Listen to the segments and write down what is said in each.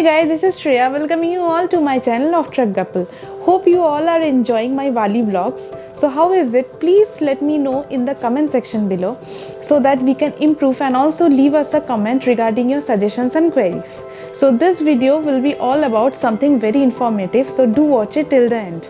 Hey guys, this is Shreya welcoming you all to my channel of Truck Couple. Hope you all are enjoying my Bali vlogs. So how is it? Please let me know in the comment section below so that we can improve, and also leave us a comment regarding your suggestions and queries. So this video will be all about something very informative, so do watch it till the end.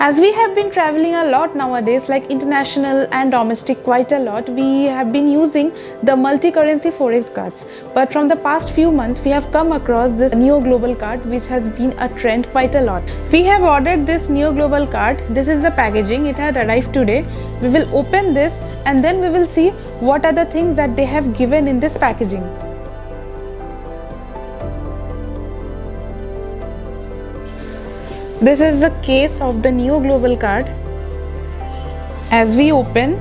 As we have been traveling a lot nowadays, like international and domestic quite a lot, we have been using the multi-currency forex cards. But from the past few months, we have come across this Niyo Global card, which has been a trend quite a lot. We have ordered this Niyo Global card. This is the packaging. It had arrived today. We will open this and then we will see what are the things that they have given in this packaging. This is the case of the Niyo Global card. As we open,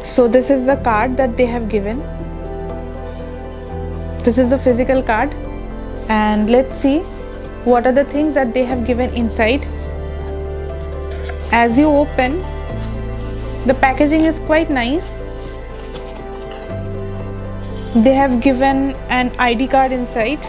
so this is the card that they have given. This is the physical card, and let's see what are the things that they have given inside. As you open, the packaging is quite nice. They have given an ID card inside,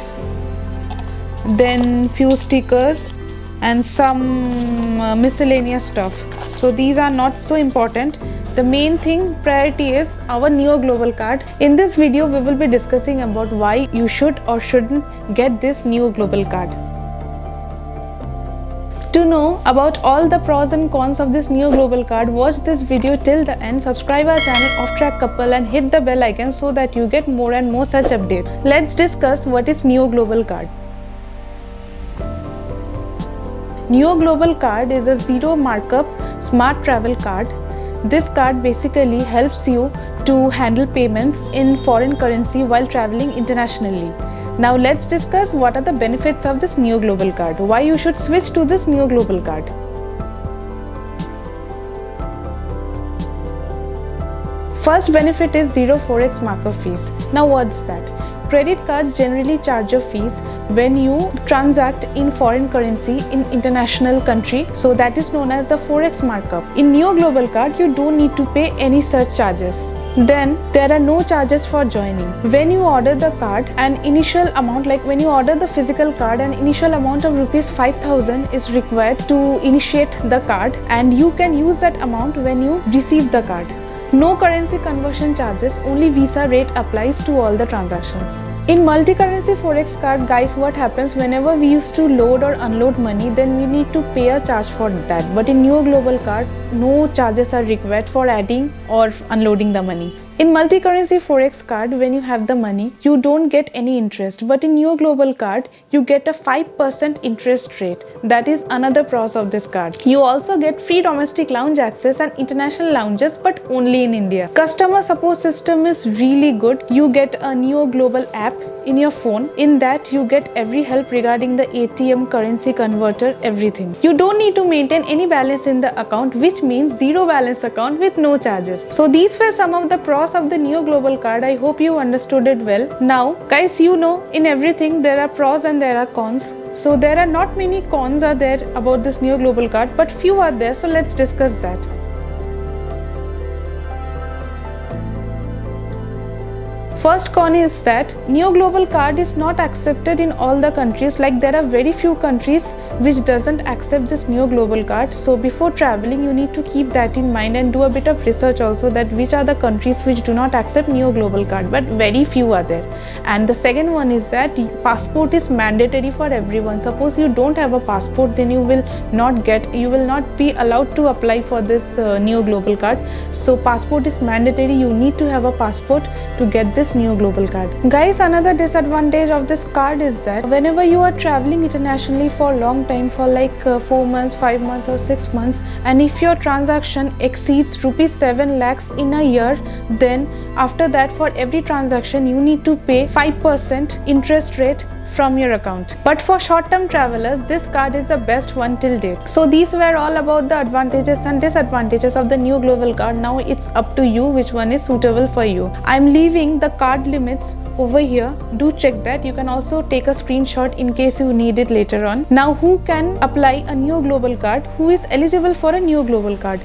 then few stickers and some miscellaneous stuff. So these are not so important. The main thing, priority, is our Niyo Global card. In this video we will be discussing about why you should or shouldn't get this Niyo Global card. To know about all the pros and cons of this Niyo Global card, watch this video till the end, subscribe our channel of Truck Couple and hit the bell icon so that you get more and more such updates. Let's discuss what is Niyo Global card. Niyo Global card is a zero markup smart travel card. This card basically helps you to handle payments in foreign currency while traveling internationally. Now let's discuss what are the benefits of this Niyo Global card, why you should switch to this Niyo Global card. First benefit is Zero Forex Markup fees. Now what's that? Credit cards generally charge a fees when you transact in foreign currency in international country, so that is known as the Forex Markup. In Niyo Global card, you don't need to pay any such charges. Then there are no charges for joining. When you order the card, an initial amount, like when you order the physical card, an initial amount of rupees 5,000 is required to initiate the card, and you can use that amount when you receive the card. No currency conversion charges, only Visa rate applies to all the transactions. In multi-currency forex card, guys, what happens whenever we used to load or unload money, then we need to pay a charge for that. But in Niyo Global card, no charges are required for adding or unloading the money. In multi-currency forex card, when you have the money, you don't get any interest. But in Niyo Global card, you get a 5% interest rate. That is another pros of this card. You also get free domestic lounge access and international lounges, but only in India. Customer support system is really good. You get a Niyo Global app in your phone. In that, you get every help regarding the ATM, currency converter, everything. You don't need to maintain any balance in the account, which means zero balance account with no charges. So these were some of the pros of the Niyo Global card. I hope you understood it well. Now guys, you know, in everything there are pros and there are cons. So there are not many cons are there about this Niyo Global card, but few are there, so let's discuss that. First con is that Niyo Global card is not accepted in all the countries. Like there are very few countries which doesn't accept this Niyo Global card. So before traveling, you need to keep that in mind and do a bit of research also, that which are the countries which do not accept Niyo Global card, but very few are there. And the second one is that passport is mandatory for everyone. Suppose you don't have a passport, then you will not be allowed to apply for this Niyo Global card. So passport is mandatory. You need to have a passport to get this Niyo Global card. Guys, another disadvantage of this card is that whenever you are traveling internationally for a long time, for like 4 months, 5 months or 6 months, and if your transaction exceeds rupees 7 lakhs in a year, then after that for every transaction you need to pay 5% interest rate from your account. But for short-term travelers, this card is the best one till date. So these were all about the advantages and disadvantages of the Niyo Global card. Now it's up to you which one is suitable for you. I'm leaving the card limits over here. Do check that. You can also take a screenshot in case you need it later on. Now, who can apply a Niyo Global card? Who is eligible for a Niyo Global card?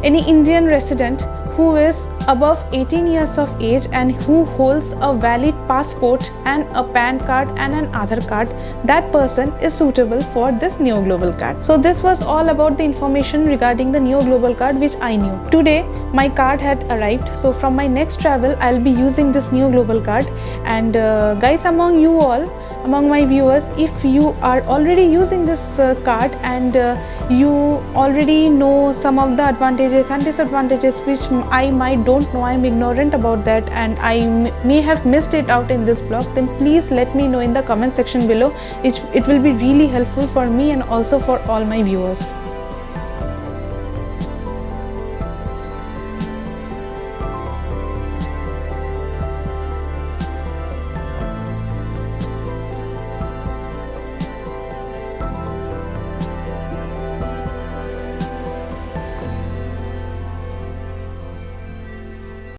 Any Indian resident who is above 18 years of age and who holds a valid passport and a PAN card and an Aadhaar card, that person is suitable for this Niyo Global card. So this was all about the information regarding the Niyo Global card which I knew. Today my card had arrived, so from my next travel I'll be using this Niyo Global card. And guys, among you all, among my viewers, if you are already using this card and you already know some of the advantages and disadvantages which I might don't know, I'm ignorant about that and I may have missed it out in this blog, then please let me know in the comment section below. It will be really helpful for me and also for all my viewers.